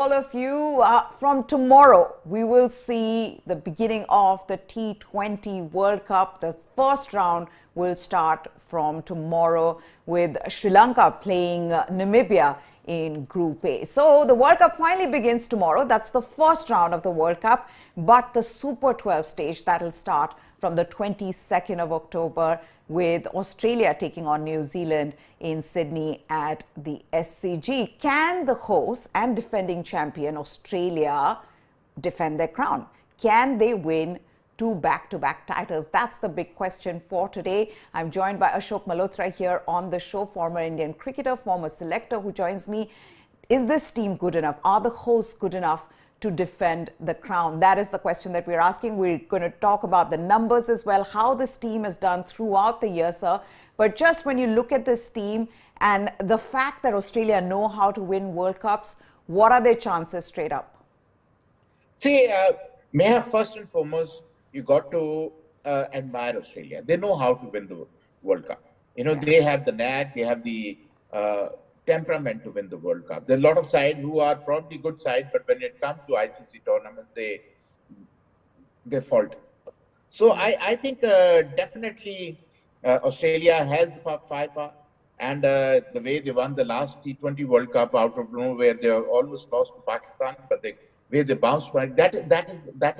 all of you. From tomorrow, we will see the beginning of the T20 World Cup. The first round will start from tomorrow with Sri Lanka playing Namibia in Group A. So the World Cup finally begins tomorrow. That's the first round of the World Cup. But the Super 12 stage, that will start from the 22nd of October with Australia taking on New Zealand in Sydney at the SCG. Can the host and defending champion Australia defend their crown? Can they win two back-to-back titles? That's the big question for today. I'm joined by Ashok Malhotra here on the show, former Indian cricketer, former selector, who joins me. Is this team good enough? Are the hosts good enough to defend the crown? That is the question that we're asking. We're going to talk about the numbers as well, how this team has done throughout the year, sir. But just when you look at this team and the fact that Australia know how to win World Cups, what are their chances straight up? See, Meha, first and foremost, you got to admire Australia. They know how to win the World Cup. You know, they have the knack, they have the temperament to win the World Cup. There's a lot of sides who are probably good sides, but when it comes to ICC tournament, they fault. So I think definitely Australia has the firepower, and the way they won the last T20 World Cup out of nowhere, they are almost lost to Pakistan, but the way they bounced back, that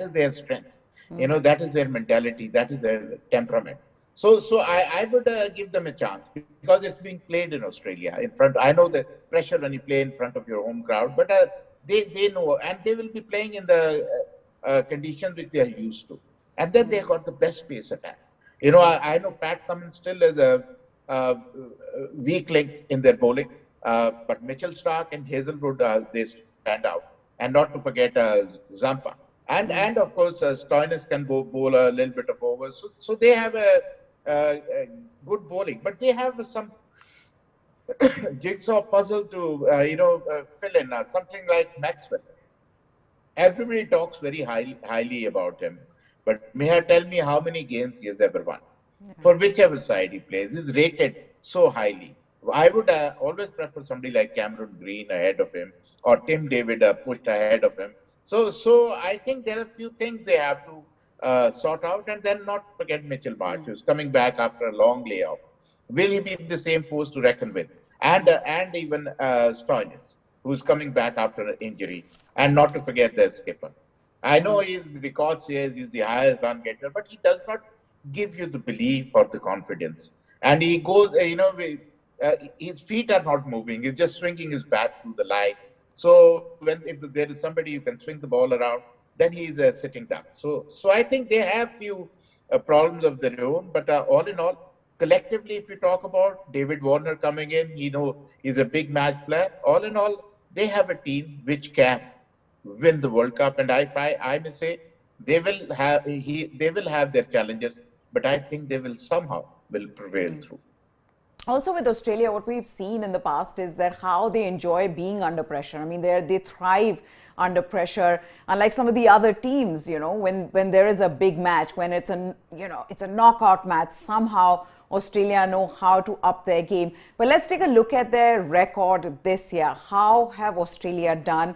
is their strength. You know, that is their mentality, that is their temperament. So I would give them a chance because it's being played in Australia in front. I know the pressure when you play in front of your home crowd, but they know, and they will be playing in the conditions which they are used to. And then they got the best pace attack. You know, I know Pat Cummins still is a weak link in their bowling, but Mitchell Starc and Hazelwood, they stand out. And not to forget Zampa. And of course, Stoinis can bowl a little bit of overs. So they have a good bowling, but they have some jigsaw puzzle to, fill in. Something like Maxwell. Everybody talks very highly about him. But Meha, tell me how many games he has ever won. Yeah. For whichever side he plays, he's rated so highly. I would always prefer somebody like Cameron Green ahead of him, or Tim David pushed ahead of him. So I think there are a few things they have to sort out, and then not forget Mitchell Marsh, who's coming back after a long layoff. Will he be the same force to reckon with? And even Stoinis, who's coming back after an injury, and not to forget their skipper. I know his record says he's the highest run getter, but he does not give you the belief or the confidence. And he goes, his feet are not moving. He's just swinging his bat through the line. So if there is somebody who can swing the ball around, then he's a sitting duck. So I think they have few problems of their own. But all in all, collectively, if you talk about David Warner coming in, he's a big match player. All in all, they have a team which can win the World Cup. And I may say they will have their challenges, but I think they will somehow prevail through. Also with Australia, what we've seen in the past is that how they enjoy being under pressure. I mean, they thrive under pressure, unlike some of the other teams. You know, when there is a big match, when it's a knockout match, somehow Australia know how to up their game. But let's take a look at their record this year. How have Australia done?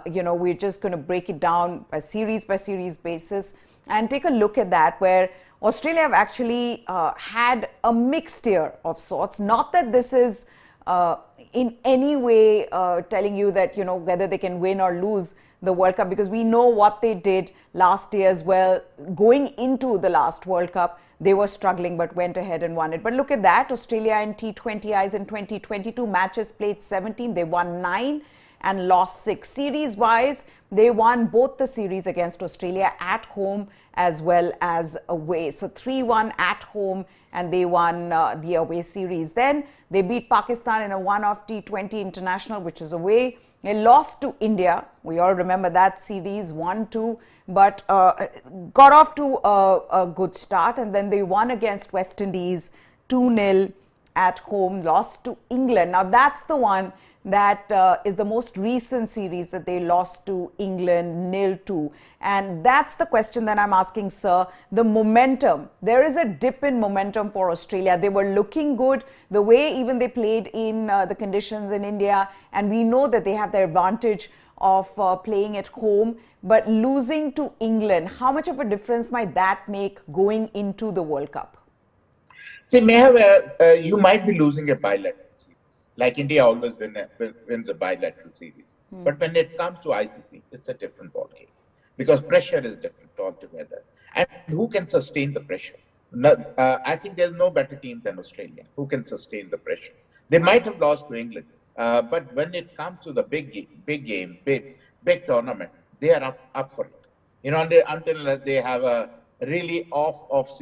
We're just going to break it down by series basis and take a look at that, where Australia have actually had a mixed year of sorts. Not that this is in any way telling you that, whether they can win or lose the World Cup, because we know what they did last year as well. Going into the last World Cup, they were struggling but went ahead and won it. But look at that, Australia in T20Is in 2022 matches played 17, they won 9 and lost 6. Series-wise, they won both the series against Australia at home as well as away. So 3-1 at home, and they won the away series. Then they beat Pakistan in a one-off T20 international, which is away. They lost to India. We all remember that series, 1-2, but got off to a good start. And then they won against West Indies 2-0 at home, lost to England. Now that's the one that is the most recent series that they lost to England 0-2. And that's the question that I'm asking, sir. The momentum, there is a dip in momentum for Australia. They were looking good, the way even they played in the conditions in India. And we know that they have the advantage of playing at home, but losing to England, how much of a difference might that make going into the World Cup? See, Meha, you might be losing a bilateral series. Like India always wins a bilateral series. But when it comes to ICC, it's a different ballgame because pressure is different altogether. And who can sustain the pressure? I think there's no better team than Australia who can sustain the pressure. They might have lost to England, but when it comes to the big tournament, they are up for it. You know, until they have a really off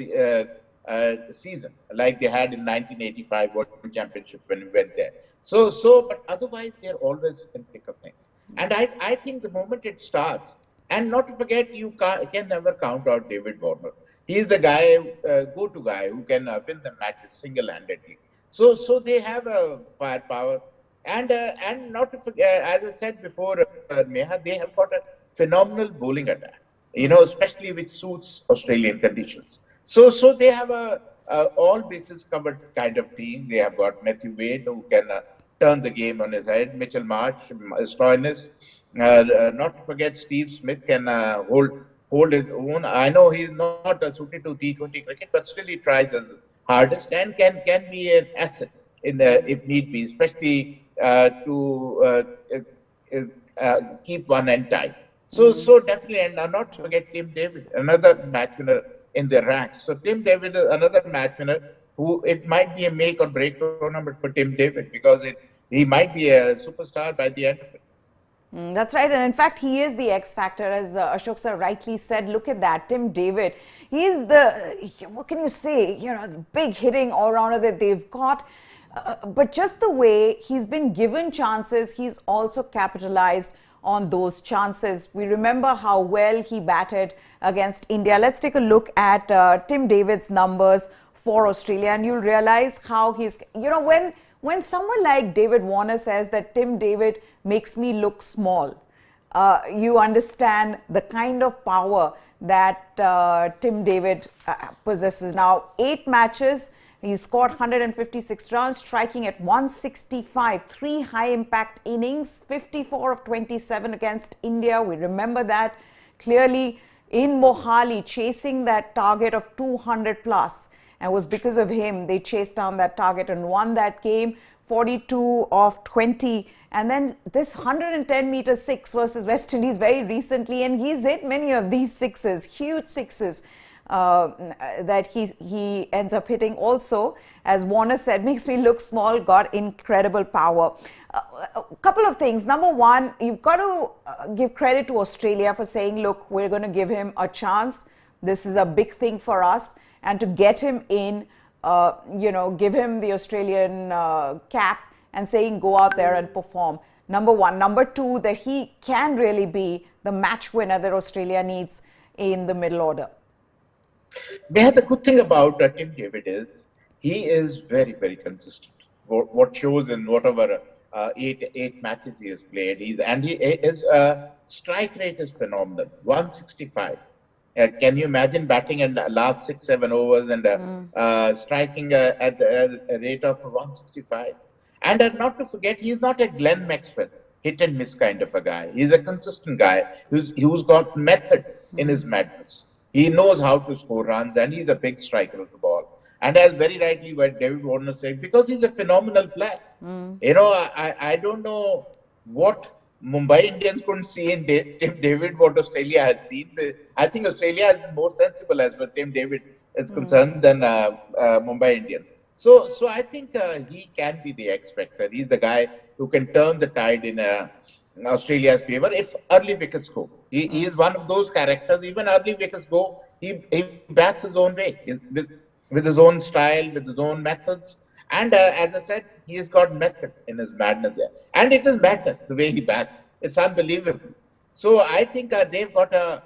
season like they had in 1985 World Championship when we went there. But otherwise they're always in thick of things. And I think the moment it starts, and not to forget, you can never count out David Warner. He's the guy, go-to guy who can win the matches single-handedly. So they have a firepower, and not to forget, as I said before, Meha, they have got a phenomenal bowling attack. You know, especially which suits Australian conditions. So they have a all bases covered kind of team. They have got Matthew Wade who can turn the game on his head. Mitchell Marsh, Stoinis. Not to forget, Steve Smith can hold his own. I know he's not suited to T20 cricket, but still he tries his hardest and can be an asset in if need be, especially to keep one end tight. So definitely, and not to forget Tim David, another match winner in the ranks. So Tim David is another match winner who it might be a make or break tournament for Tim David because he might be a superstar by the end of it. That's right, and in fact, he is the X factor, as Ashok sir rightly said. Look at that, Tim David. He's what can you say? You know, the big hitting all-rounder that they've got. But just the way he's been given chances, he's also capitalized on those chances. We remember how well he batted against India. Let's take a look at Tim David's numbers for Australia, and you'll realize how he's, you know, when someone like David Warner says that Tim David makes me look small, you understand the kind of power that Tim David possesses. Now, 8 matches, he scored 156 runs, striking at 165, 3 high-impact innings, 54 of 27 against India. We remember that clearly in Mohali, chasing that target of 200 plus. And it was because of him they chased down that target and won that game, 42 of 20. And then this 110-meter 6 versus West Indies very recently, and he's hit many of these sixes, huge sixes. That he ends up hitting. Also, as Warner said, makes me look small, got incredible power. A couple of things. Number one, you've got to give credit to Australia for saying, look, we're going to give him a chance. This is a big thing for us. And to get him in, you know, give him the Australian cap and saying, go out there and perform. Number one. Number two, that he can really be the match winner that Australia needs in the middle order. Meha, the good thing about Tim David is he is very, very consistent. What shows in whatever eight matches he has played, his strike rate is phenomenal, 165. Can you imagine batting in the last 6-7 overs and striking at a rate of 165? And not to forget, he's not a Glenn Maxwell hit and miss kind of a guy. He's a consistent guy who's got method in his madness. He knows how to score runs, and he's a big striker of the ball. And as very rightly what David Warner said, because he's a phenomenal player. You know, I don't know what Mumbai Indians couldn't see in Tim David, what Australia has seen. I think Australia has been more sensible as far as Tim David is concerned than Mumbai Indians. So I think he can be the X factor. He's the guy who can turn the tide in Australia's favor if early wickets go. He is one of those characters. Even early wickets go, he bats his own way with his own style, with his own methods. And as I said, he has got method in his madness there. And it is madness the way he bats. It's unbelievable. So I think they've got a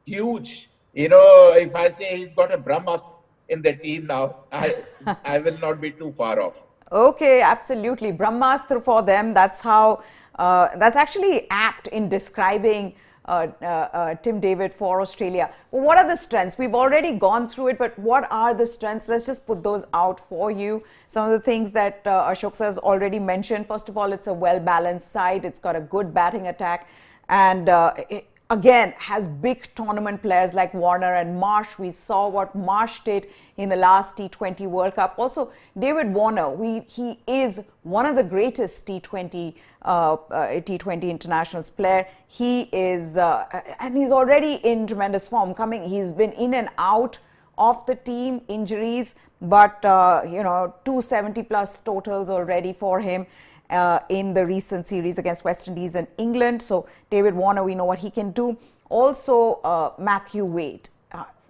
huge, you know, if I say he's got a Brahmastra in the team now, I will not be too far off. Okay, absolutely. Brahmastra for them. That's how. That's actually apt in describing Tim David for Australia. Well, what are the strengths? We've already gone through it, but what are the strengths? Let's just put those out for you. Some of the things that Ashok has already mentioned. First of all, it's a well-balanced side. It's got a good batting attack. and again has big tournament players like Warner and Marsh. We saw what Marsh did in the last T20 World Cup. Also, David Warner, he is one of the greatest T20 internationals player. He is, and he's already in tremendous form. He's been in and out of the team, injuries, but 270 plus totals already for him in the recent series against West Indies and England. So David Warner, we know what he can do. Also Matthew Wade,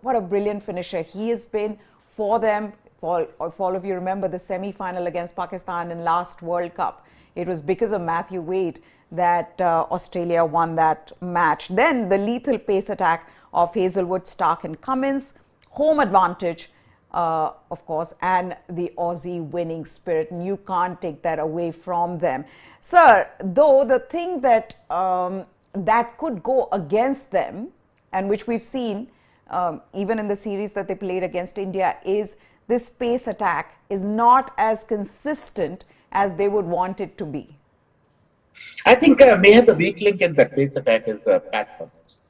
what a brilliant finisher he has been for them. For all of you remember the semi-final against Pakistan in last World Cup. It was because of Matthew Wade that Australia won that match. Then the lethal pace attack of Hazelwood, Stark and Cummins, home advantage, of course, and the Aussie winning spirit. And you can't take that away from them. Sir, though the thing that that could go against them, and which we've seen even in the series that they played against India, is this pace attack is not as consistent as they would want it to be. I think Meha, the weak link in that pace attack is Pat Cummins.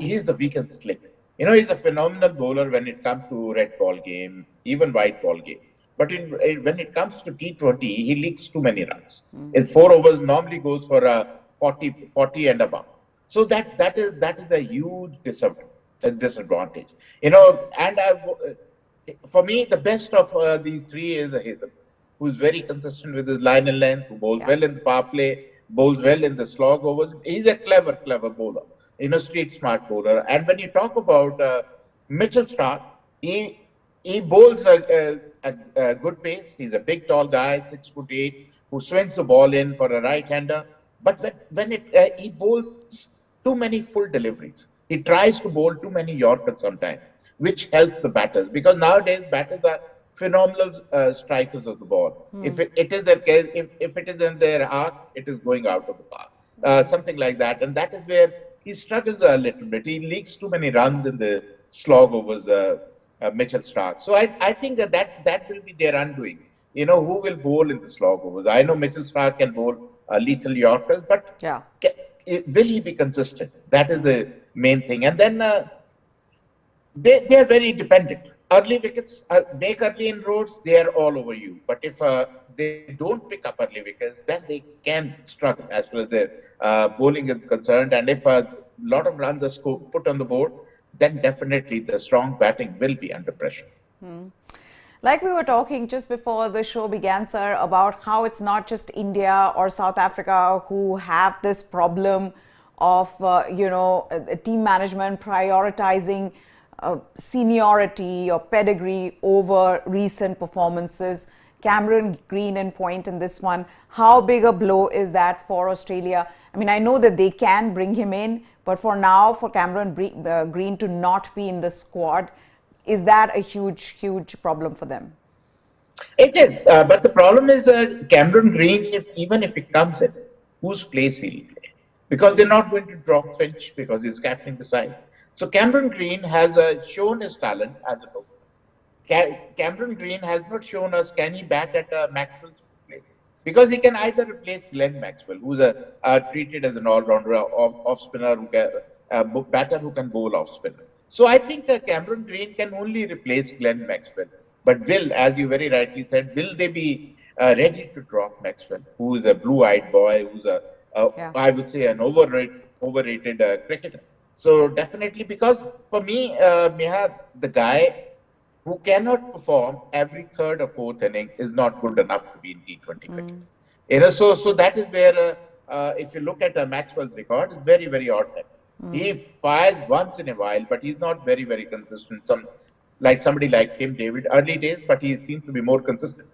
He's the weakest link. He's a phenomenal bowler when it comes to red ball game, even white ball game. But when it comes to T20, he leaks too many runs. In 4 overs, normally goes for 40 and above. So that is a huge disadvantage. And for me, the best of these three is Hazelwood, who's very consistent with his line and length, who bowls well in the power play, bowls well in the slog overs. He's a clever bowler, street smart bowler. And when you talk about Mitchell Stark, he bowls a good pace. He's a big, tall guy, 6'8", who swings the ball in for a right-hander. But when he bowls too many full deliveries, he tries to bowl too many Yorkers sometimes, which helps the batters, because nowadays batters are phenomenal strikers of the ball. If it is in their arc, it is going out of the park, something like that, and that is where he struggles a little bit. He leaks too many runs in the slog overs, Mitchell Stark. So I think that will be their undoing. Who will bowl in the slog overs? I know Mitchell Stark can bowl lethal Yorkers, but will he be consistent? That is the main thing. And then they are very dependent. Early wickets, make early inroads, they are all over you. But if they don't pick up early wickets, then they can struggle as far as their bowling is concerned. And if a lot of runs are put on the board, then definitely the strong batting will be under pressure. Like we were talking just before the show began, sir, about how it's not just India or South Africa who have this problem of, team management prioritizing seniority or pedigree over recent performances. Cameron Green in point in this one. How big a blow is that for Australia? I mean, I know that they can bring him in, but for now, for Cameron Green to not be in the squad, is that a huge problem for them? It is, but the problem is Cameron Green, even if it comes in, whose place he'll play? Because they're not going to drop Finch because he's captaining the side. So Cameron Green has shown his talent as a opener. Cameron Green has not shown us can he bat at Maxwell's place, because he can either replace Glenn Maxwell, who's treated as an all-rounder, off spinner, batter who can bowl off spinner. So I think Cameron Green can only replace Glenn Maxwell. But as you very rightly said, will they be ready to drop Maxwell, who is a blue-eyed boy, who's I would say an overrated cricketer. So definitely, because for me, Meha, the guy who cannot perform every third or fourth inning is not good enough to be in T20 cricket. So that is where, if you look at Maxwell's record, it's very, very odd. He fires once in a while, but he's not very, very consistent. Somebody like Tim David, early days, but he seems to be more consistent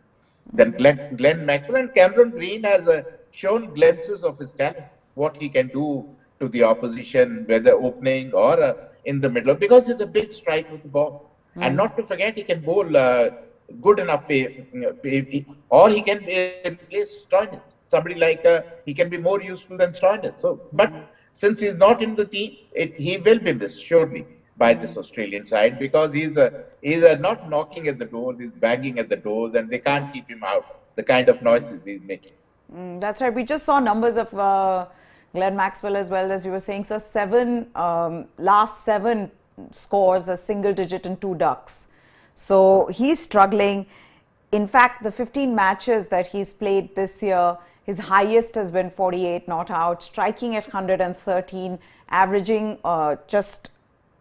than Glenn Maxwell. And Cameron Green has shown glimpses of his talent, what he can do to the opposition, whether opening or in the middle, because he's a big strike with the ball. And not to forget, he can bowl good enough, or he can replace Stoinis. Somebody like he can be more useful than Stoinis. So, but since he's not in the team, he will be missed surely by this Australian side, because he's not knocking at the doors, he's banging at the doors, and they can't keep him out. The kind of noises he's making. That's right. We just saw numbers of Glenn Maxwell as well, as you were saying, so last seven scores a single digit and 2 ducks. So he's struggling. In fact, the 15 matches that he's played this year, his highest has been 48 not out, striking at 113, averaging just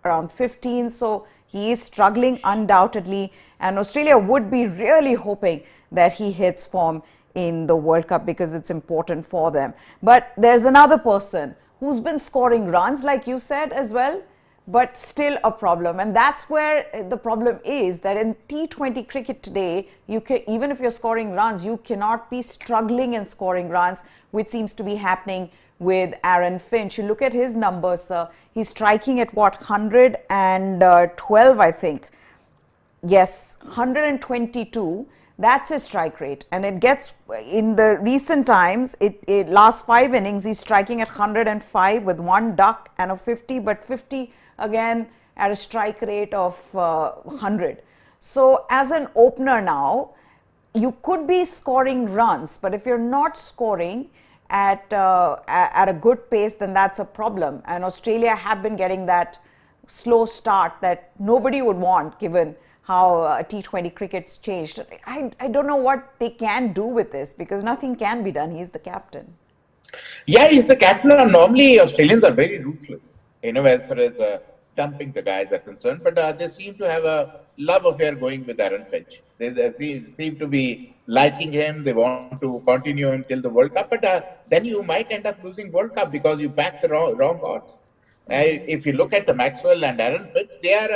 around 15. So he is struggling undoubtedly. And Australia would be really hoping that he hits form in the World Cup because it's important for them. But there's another person who's been scoring runs, like you said as well, but still a problem. And that's where the problem is, that in T20 cricket today, even if you're scoring runs, you cannot be struggling in scoring runs, which seems to be happening with Aaron Finch. You look at his numbers, sir. He's striking at what, 112, I think. Yes, 122. That's his strike rate. And it gets, in the recent times, last 5 innings, he's striking at 105 with 1 duck and a 50, but 50 again at a strike rate of 100. So as an opener now, you could be scoring runs, but if you're not scoring at a good pace, then that's a problem. And Australia have been getting that slow start that nobody would want, given how T20 cricket's changed. I don't know what they can do with this, because nothing can be done. He's the captain. Yeah, he's the captain. And normally, Australians are very ruthless, as far as dumping the guys are concerned. But they seem to have a love affair going with Aaron Finch. They seem to be liking him. They want to continue him till the World Cup. But then you might end up losing World Cup because you backed the wrong odds. If you look at the Maxwell and Aaron Finch, they are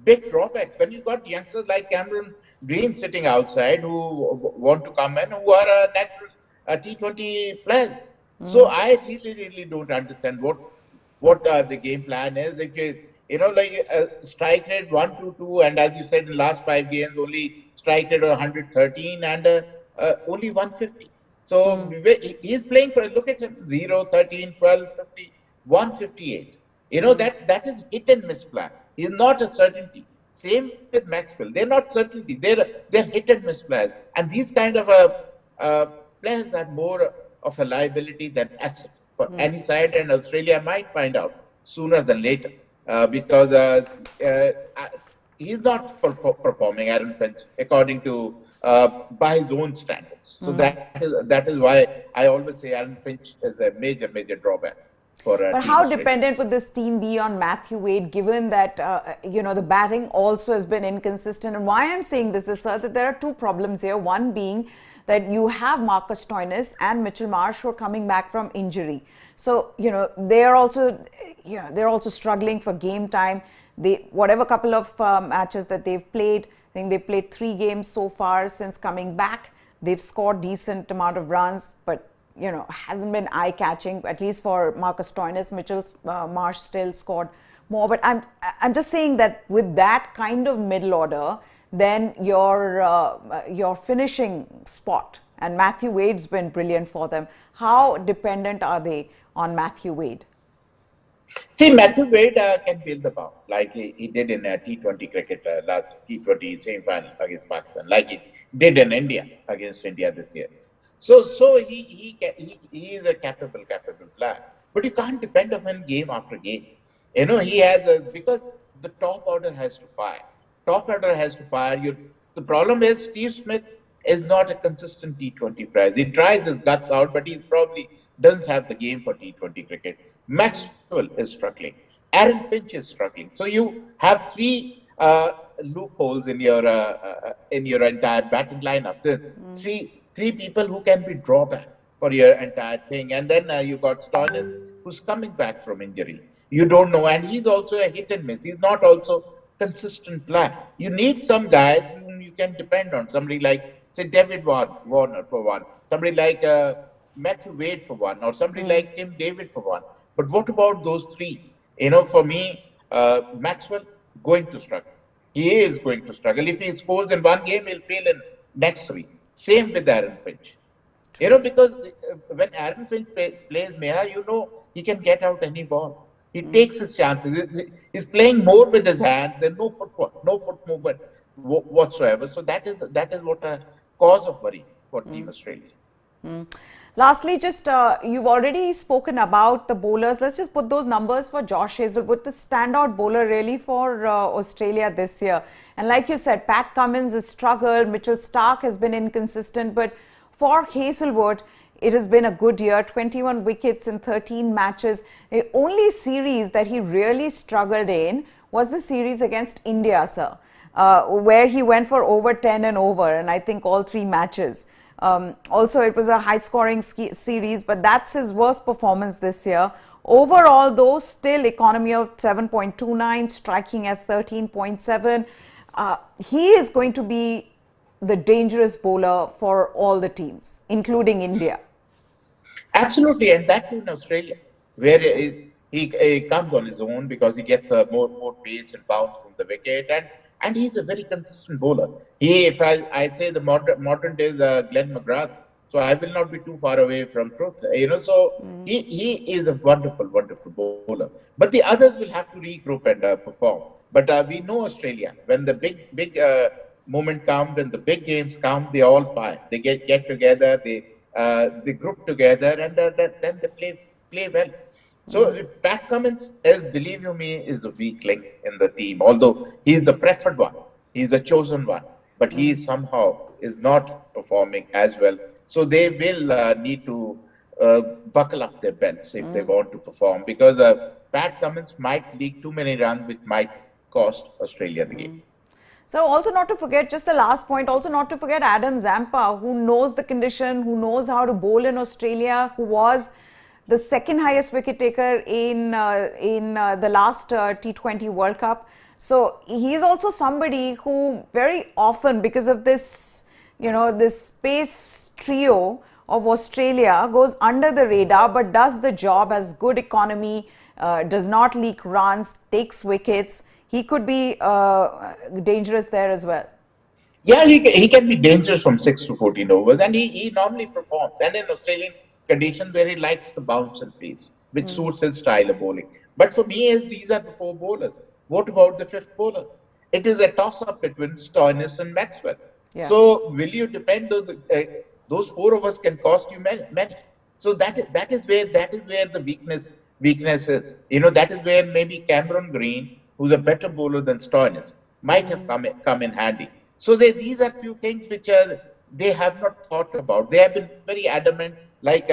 big drawbacks. When you got youngsters like Cameron Green sitting outside who want to come in, who are natural T20 players. So I really don't understand what the game plan is. If you strike rate 122, and as you said, in the last 5 games only strike rate 113 and only 150. So he's playing for, look at him, 0, 13, 12, 50, 158. That is hit and miss plan. He's not a certainty. Same with Maxwell. They're not certainty. They're hit and miss players. And these kind of players are more of a liability than asset for any side. And Australia might find out sooner than later because he's not performing, Aaron Finch, according to by his own standards. So that is why I always say Aaron Finch is a major drawback. But how dependent would this team be on Matthew Wade, given that, the batting also has been inconsistent? And why I'm saying this is, sir, that there are 2 problems here. One being that you have Marcus Stoinis and Mitchell Marsh who are coming back from injury. So, they're also struggling for game time. Whatever couple of matches that they've played, I think they've played 3 games so far since coming back. They've scored decent amount of runs, but hasn't been eye-catching, at least for Marcus Stoinis. Mitchell Marsh still scored more. But I'm just saying that with that kind of middle order, then your finishing spot, and Matthew Wade's been brilliant for them. How dependent are they on Matthew Wade? See, Matthew Wade can build the ball like he did in T20 cricket, last T20 semi-final against Pakistan, like he did in India against India this year. So he is a capable player, but you can't depend on him game after game. He has because the top order has to fire. The problem is Steve Smith is not a consistent T20 player. He tries his guts out, but he probably doesn't have the game for T20 cricket. Maxwell is struggling. Aaron Finch is struggling. So you have 3 loopholes in your entire batting lineup. Three people who can be drawback for your entire thing. And then you got Stoinis, who's coming back from injury. You don't know. And he's also a hit and miss. He's not also consistent player. You need some guys whom you can depend on. Somebody like, say, David Warner for one. Somebody like Matthew Wade for one. Or somebody like Tim David for one. But what about those 3? For me, Maxwell going to struggle. He is going to struggle. If he scores in 1 game, he'll fail in next 3. Same with Aaron Finch. Because when Aaron Finch plays Meha, he can get out any ball. He takes his chances. He's playing more with his hands. There's no foot movement whatsoever. So that is what a cause of worry for Team Australia. Lastly, just you've already spoken about the bowlers. Let's just put those numbers for Josh Hazelwood, the standout bowler really for Australia this year. And like you said, Pat Cummins has struggled, Mitchell Starc has been inconsistent, but for Hazelwood, it has been a good year, 21 wickets in 13 matches. The only series that he really struggled in was the series against India, sir, where he went for over 10 and over, and I think all 3 matches. Also, it was a high-scoring series, but that's his worst performance this year. Overall, though, still economy of 7.29, striking at 13.7. He is going to be the dangerous bowler for all the teams, including India. Absolutely, and that too in Australia, where he comes on his own because he gets more pace and bounce from the wicket, and he's a very consistent bowler. If I say the modern days Glenn McGrath, so I will not be too far away from truth. So he is a wonderful bowler. But the others will have to regroup and perform. But we know Australia, when the big moment comes, when the big games come, they all fire. They get together, they group together, and then they play well. So Pat Cummins, believe you me, is the weak link in the team. Although he is the preferred one, he is the chosen one, but he somehow is not performing as well. So they will need to buckle up their belts if they want to perform, because Pat Cummins might leak too many runs, which might cost Australia the game. So also not to forget, just the last point, also not to forget Adam Zampa, who knows the condition, who knows how to bowl in Australia, who was the second highest wicket taker in the last T20 World Cup. So he is also somebody who very often, because of this, this space trio of Australia, goes under the radar but does the job, has good economy, does not leak runs, takes wickets. He could be dangerous there as well. Yeah, he can be dangerous from 6 to 14 overs, and he normally performs. And in Australian conditions, where he likes the bounce and pace, which suits his style of bowling. But for me, these are the 4 bowlers. What about the 5th bowler? It is a toss-up between Stoinis and Maxwell. Yeah. So will you depend on those 4 overs can cost you many. So that is where the weakness is. That is where maybe Cameron Green, who's a better bowler than Stoinis, might have come in handy. So these are few things which they have not thought about. They have been very adamant, like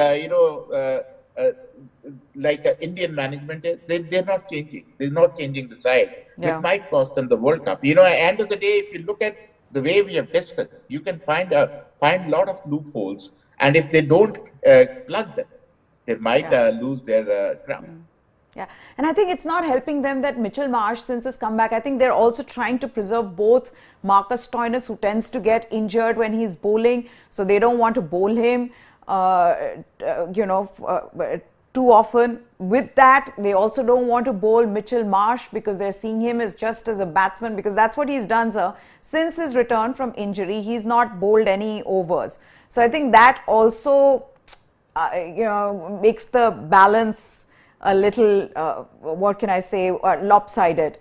Indian management is. They're not changing. They're not changing the side. Yeah. It might cost them the World Cup. At the end of the day, if you look at the way we have discussed, you can find a lot of loopholes, and if they don't plug them, they might lose their crown. Yeah, and I think it's not helping them that Mitchell Marsh, since his comeback, I think they're also trying to preserve both Marcus Stoinis, who tends to get injured when he's bowling, so they don't want to bowl him, too often. With that, they also don't want to bowl Mitchell Marsh, because they're seeing him as just as a batsman, because that's what he's done, sir. Since his return from injury, he's not bowled any overs. So I think that also, makes the balance a little, what can I say, lopsided.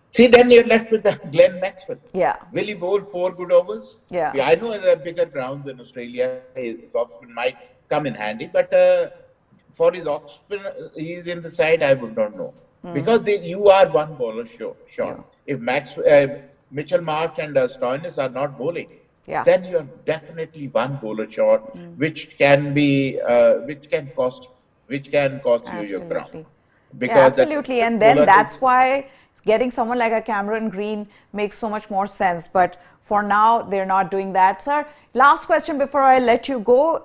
See, then you're left with the Glenn Maxwell. Yeah. Will he bowl 4 good overs? Yeah. I know in a bigger ground than Australia, his offspin might come in handy, but for his offspin, he's in the side, I would not know. Because you are one bowler short. Yeah. If Mitchell Marsh and Stoinis are not bowling, then you are definitely one bowler short, which can cost you your crown. Absolutely, and then that's why getting someone like a Cameron Green makes so much more sense. But for now, they're not doing that, sir. Last question before I let you go.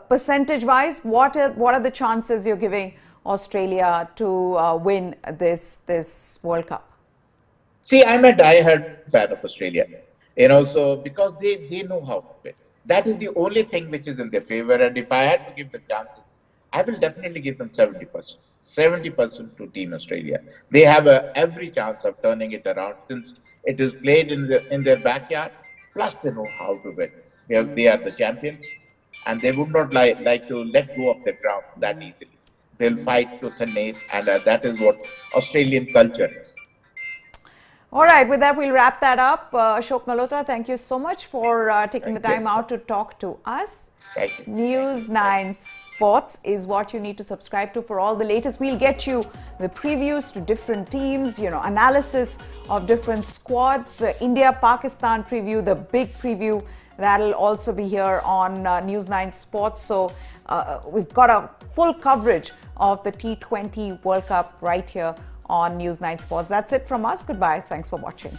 Percentage-wise, what are the chances you're giving Australia to win this World Cup? See, I'm a die-hard fan of Australia. So because they know how to win. That is the only thing which is in their favor. And if I had to give the chances, I will definitely give them 70%. 70% to Team Australia. They have every chance of turning it around, since it is played in their backyard. Plus, they know how to win. They are the champions, and they would not like to let go of the ground that easily. They'll fight tooth and nail, and that is what Australian culture is. All right, with that, we'll wrap that up. Ashok Malhotra, thank you so much for taking the time out to talk to us. Thank you. News 9 Sports is what you need to subscribe to for all the latest. We'll get you the previews to different teams, analysis of different squads, India, Pakistan preview, the big preview. That'll also be here on News 9 Sports. So we've got a full coverage of the T20 World Cup right here on News 9 Sports. That's it from us. Goodbye. Thanks for watching.